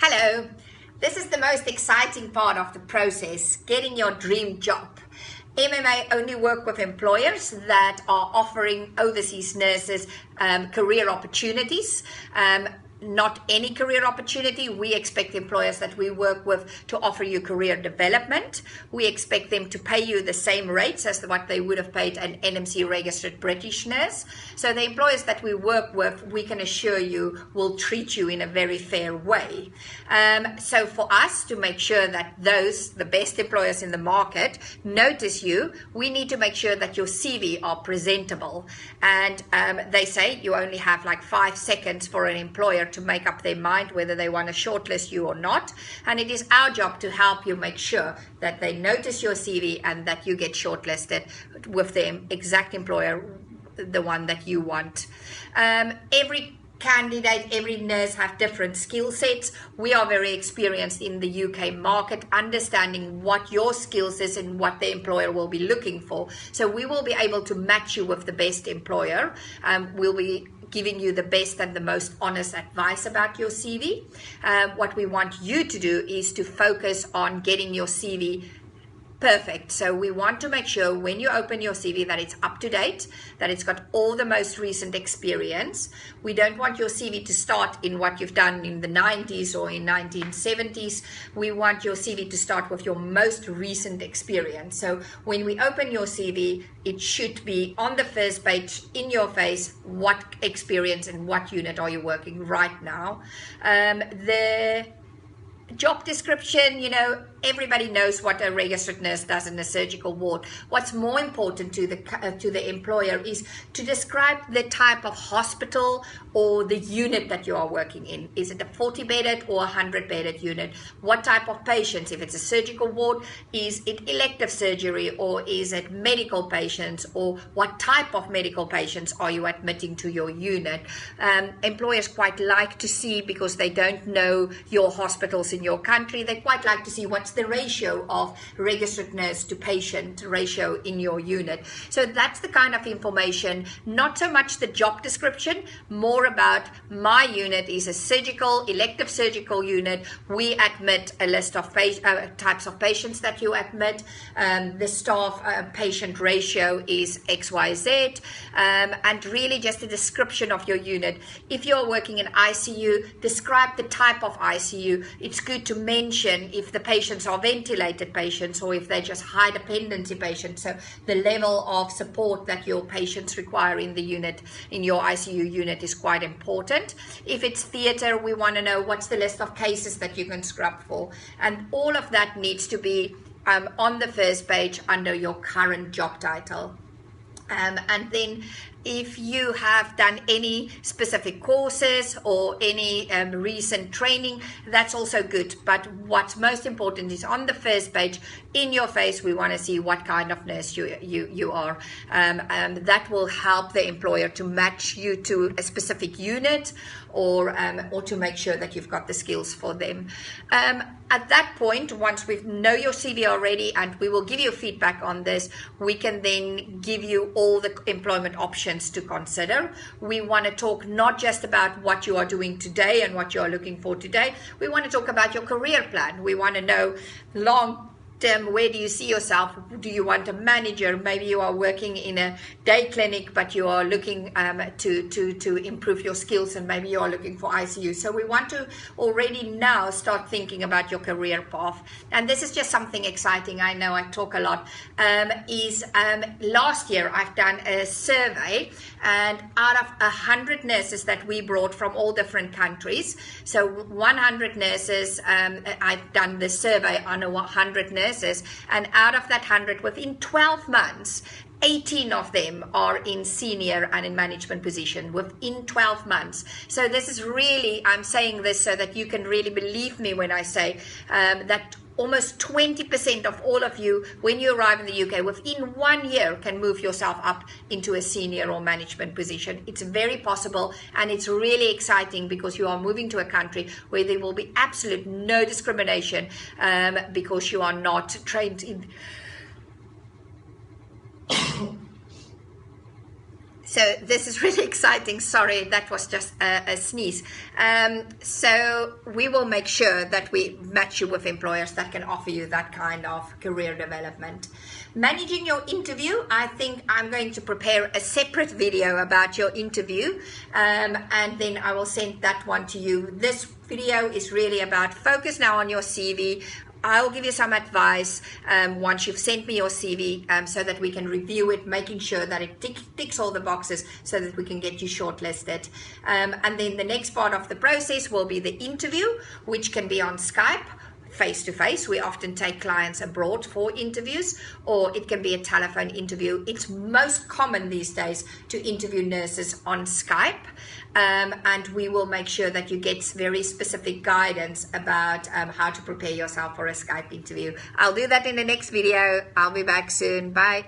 Hello, this is the most exciting part of the process, getting your dream job. MMA only work with employers that are offering overseas nurses career opportunities. Not any career opportunity. We expect employers that we work with to offer you career development. We expect them to pay you the same rates as what they would have paid an NMC registered British nurse. So the employers that we work with, we can assure you, will treat you in a very fair way. So for us to make sure that the best employers in the market, notice you, we need to make sure that your CV are presentable. And they say you only have like 5 seconds for an employer to make up their mind whether they want to shortlist you or not, and it is our job to help you make sure that they notice your CV and that you get shortlisted with the exact employer, the one that you want. Every candidate, every nurse have different skill sets. We are very experienced in the UK market, understanding what your skills is and what the employer will be looking for. So we will be able to match you with the best employer. We'll be giving you the best and the most honest advice about your CV. What we want you to do is to focus on getting your CV perfect. So we want to make sure when you open your CV that it's up to date, that it's got all the most recent experience. We don't want your CV to start in what you've done in the 90s or in 1970s. We want your CV to start with your most recent experience. So when we open your CV, it should be on the first page, in your face, what experience and what unit are you working right now. The job description, you know, everybody knows what a registered nurse does in a surgical ward. What's more important to the employer is to describe the type of hospital or the unit that you are working in. Is it a 40-bedded or a 100-bedded unit? What type of patients? If it's a surgical ward, is it elective surgery or is it medical patients? Or what type of medical patients are you admitting to your unit? Employers quite like to see, because they don't know your hospitals in your country, they quite like to see what's the ratio of registered nurse to patient ratio in your unit. So that's the kind of information, not so much the job description, more about my unit is a elective surgical unit. We admit a list of types of patients that you admit. The staff patient ratio is XYZ, and really just a description of your unit. If you're working in ICU, describe the type of ICU. It's good to mention if the patients are ventilated patients or if they're just high dependency patients. So the level of support that your patients require in the unit, in your ICU unit, is quite important. If it's theatre, we want to know what's the list of cases that you can scrub for. And all of that needs to be on the first page under your current job title. And then if you have done any specific courses or any recent training, that's also good. But what's most important is on the first page, in your face, we want to see what kind of nurse you are. That will help the employer to match you to a specific unit or to make sure that you've got the skills for them. At that point, once we know your CV already and we will give you feedback on this, we can then give you all the employment options to consider. We want to talk not just about what you are doing today and what you are looking for today. We want to talk about your career plan. We want to know long term, where do you see yourself? Do you want a manager? Maybe you are working in a day clinic, but you are looking to improve your skills, and maybe you are looking for ICU. So we want to already now start thinking about your career path. And this is just something exciting. I know I talk a lot. Last year I've done a survey, and out of 100 nurses that we brought from all different countries, so 100 nurses, I've done the survey on 100 nurses. And out of that 100, within 12 months, 18 of them are in senior and in management position within 12 months. So this is really, I'm saying this so that you can really believe me when I say that almost 20% of all of you, when you arrive in the UK, within 1 year can move yourself up into a senior or management position. It's very possible, and it's really exciting because you are moving to a country where there will be absolute no discrimination because you are not trained in So this is really exciting. Sorry, that was just a sneeze. So we will make sure that we match you with employers that can offer you that kind of career development. Managing your interview, I think I'm going to prepare a separate video about your interview, and then I will send that one to you. This video is really about focus now on your CV. I'll give you some advice once you've sent me your CV so that we can review it, making sure that it ticks all the boxes so that we can get you shortlisted. And then the next part of the process will be the interview, which can be on Skype, face-to-face. We often take clients abroad for interviews, or it can be a telephone interview. It's most common these days to interview nurses on Skype, and we will make sure that you get very specific guidance about how to prepare yourself for a Skype interview. I'll do that in the next video. I'll be back soon. Bye.